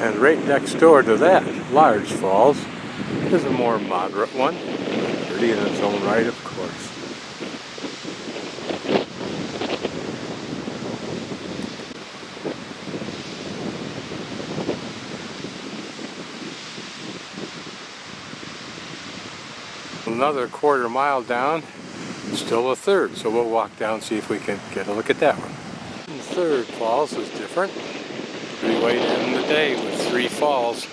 And right next door to that large falls is a more moderate one, pretty in its own right, of course. Another quarter mile down, still a third, so we'll walk down and see if we can get a look at that one. And the third falls is different. Pretty late in the day with 3 falls,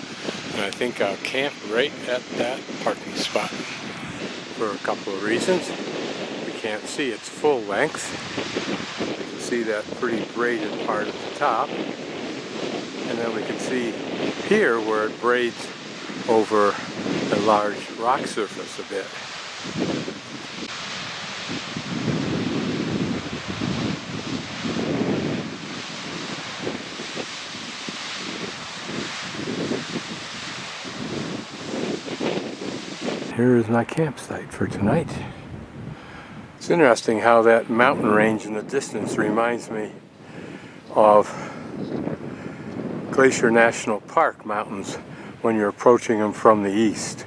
and I think I'll camp right at that parking spot for a couple of reasons. We can't see its full length. We can see that pretty braided part at the top, and then we can see here where it braids over a large rock surface a bit. Here is my campsite for tonight. It's interesting how that mountain range in the distance reminds me of Glacier National Park mountains when you're approaching them from the east.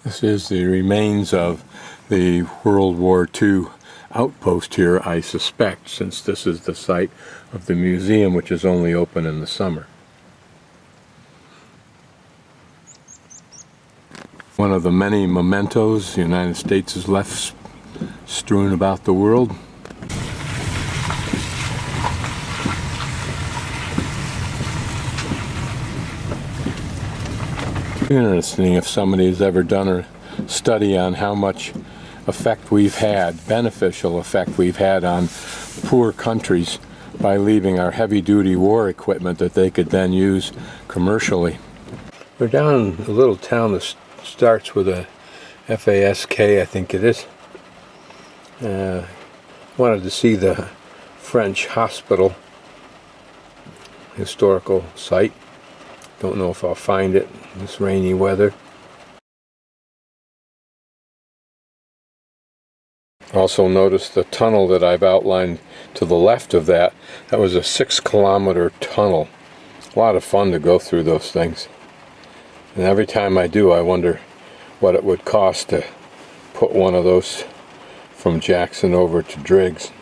This is the remains of the World War II outpost here, I suspect, since this is the site of the museum, which is only open in the summer. One of the many mementos the United States has left strewn about the world. Interesting if somebody has ever done a study on how much effect we've had, beneficial effect we've had on poor countries by leaving our heavy-duty war equipment that they could then use commercially. We're down in a little town that starts with a FASK, I think it is. Wanted to see the French hospital historical site. Don't know if I'll find it in this rainy weather. Also notice the tunnel that I've outlined to the left of that. That was a 6-kilometer tunnel. A lot of fun to go through those things. And every time I do, I wonder what it would cost to put one of those from Jackson over to Driggs.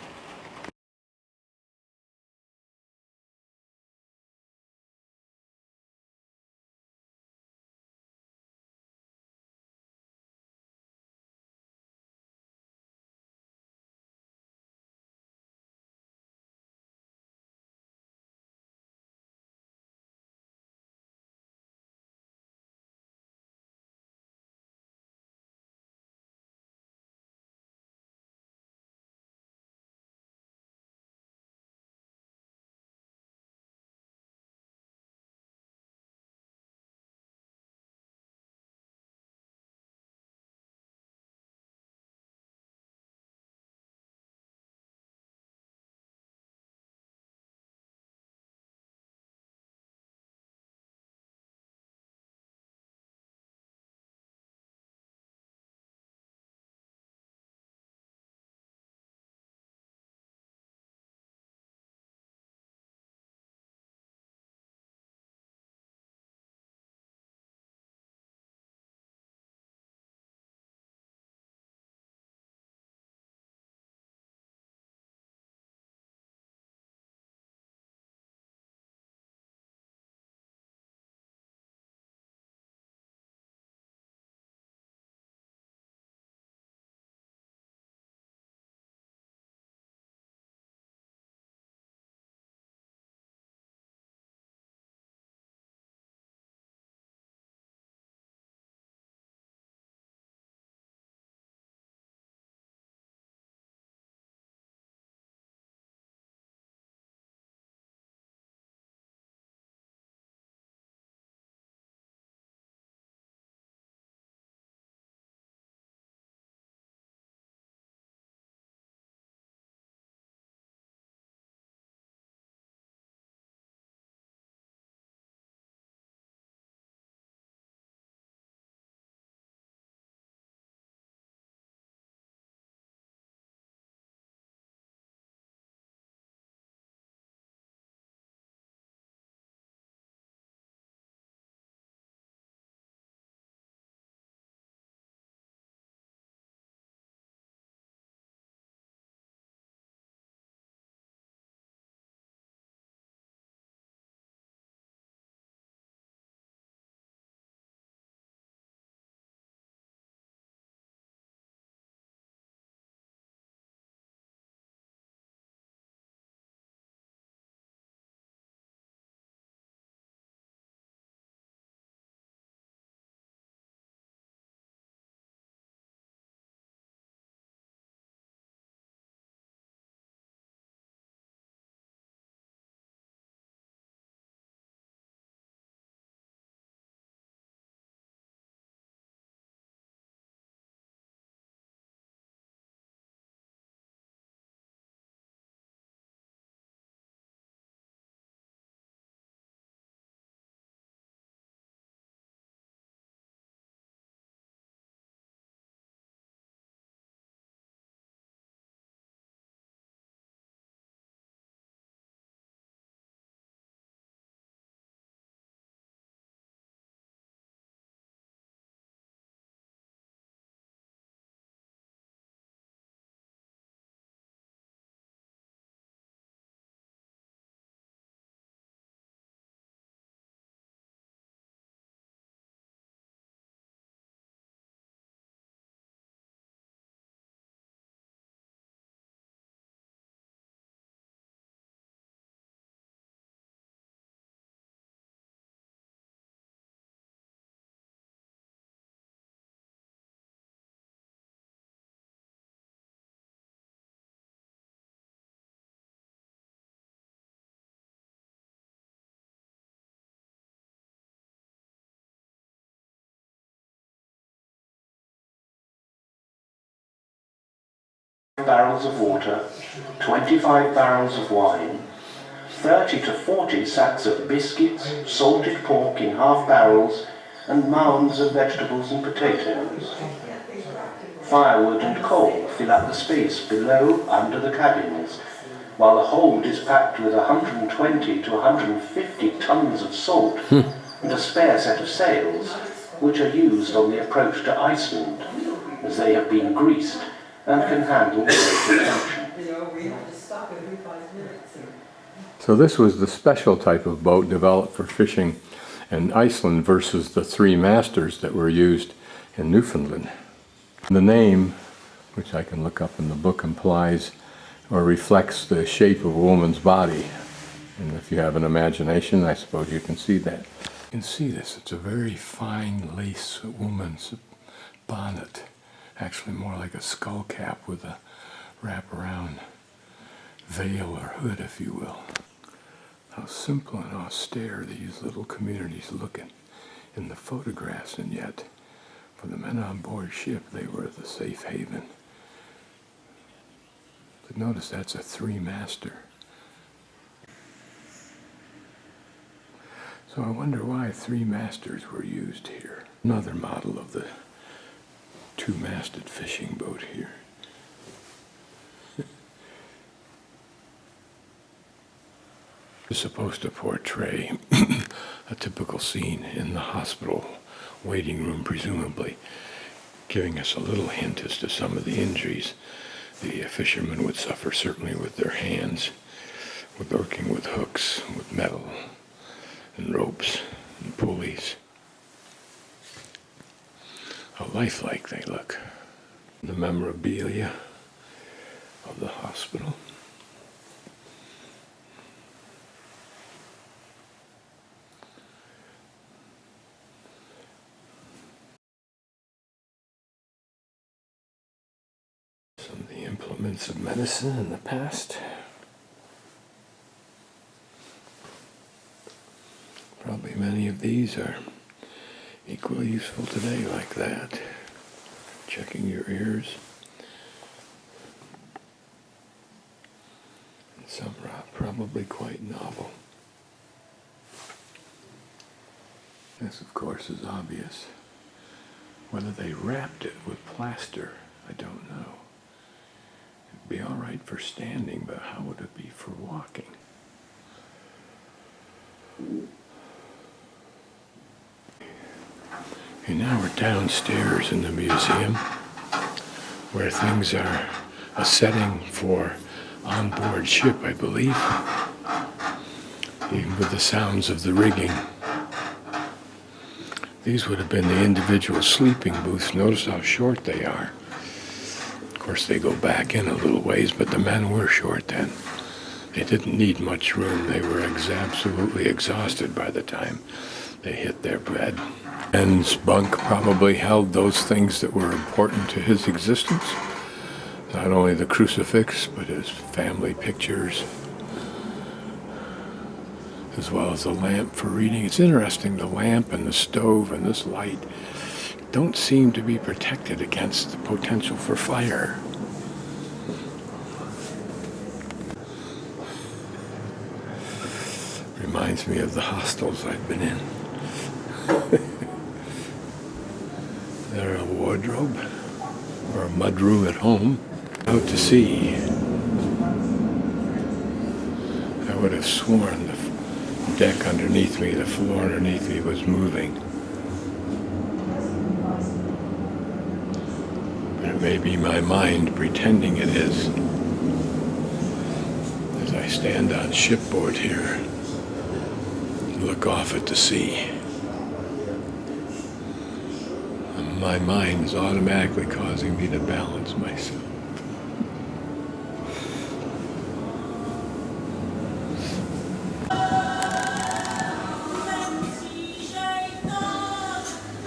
barrels of water, 25 barrels of wine, 30 to 40 sacks of biscuits, salted pork in half barrels, and mounds of vegetables and potatoes. Firewood and coal fill up the space below under the cabins, while the hold is packed with 120 to 150 tons of salt and a spare set of sails, which are used on the approach to Iceland, as they have been greased and can handle greater tension. So this was the special type of boat developed for fishing in Iceland versus the three masters that were used in Newfoundland. The name, which I can look up in the book, implies or reflects the shape of a woman's body. And if you have an imagination, I suppose you can see that. You can see this. It's a very fine lace woman's bonnet. Actually more like a skull cap with a wraparound veil or hood, if you will. How simple and austere these little communities look in the photographs, and yet for the men on board ship, they were the safe haven. But notice that's a three-master. So I wonder why three masters were used here. Another model of the two-masted fishing boat here. It's supposed to portray a typical scene in the hospital waiting room, presumably, giving us a little hint as to some of the injuries the fishermen would suffer, certainly with their hands, with working with hooks, with metal and ropes and pulleys. How lifelike they look. The memorabilia of the hospital. Some of the implements of medicine in the past. Probably many of these are equally useful today, like that. Checking your ears. And some are probably quite novel. This, of course, is obvious. Whether they wrapped it with plaster, I don't know. It'd be all right for standing, but how would it be for walking? Okay, now we're downstairs in the museum, where things are a setting for on-board ship, I believe, even with the sounds of the rigging. These would have been the individual sleeping booths. Notice how short they are. Of course, they go back in a little ways, but the men were short then. They didn't need much room. They were absolutely exhausted by the time they hit their bed. Ben's bunk probably held those things that were important to his existence. Not only the crucifix, but his family pictures, as well as the lamp for reading. It's interesting, the lamp and the stove and this light don't seem to be protected against the potential for fire. Reminds me of the hostels I've been in. There a wardrobe or a mudroom at home. Out to sea. I would have sworn the deck underneath me, the floor underneath me was moving. But it may be my mind pretending it is. As I stand on shipboard here, look off at the sea. And my mind is automatically causing me to balance myself.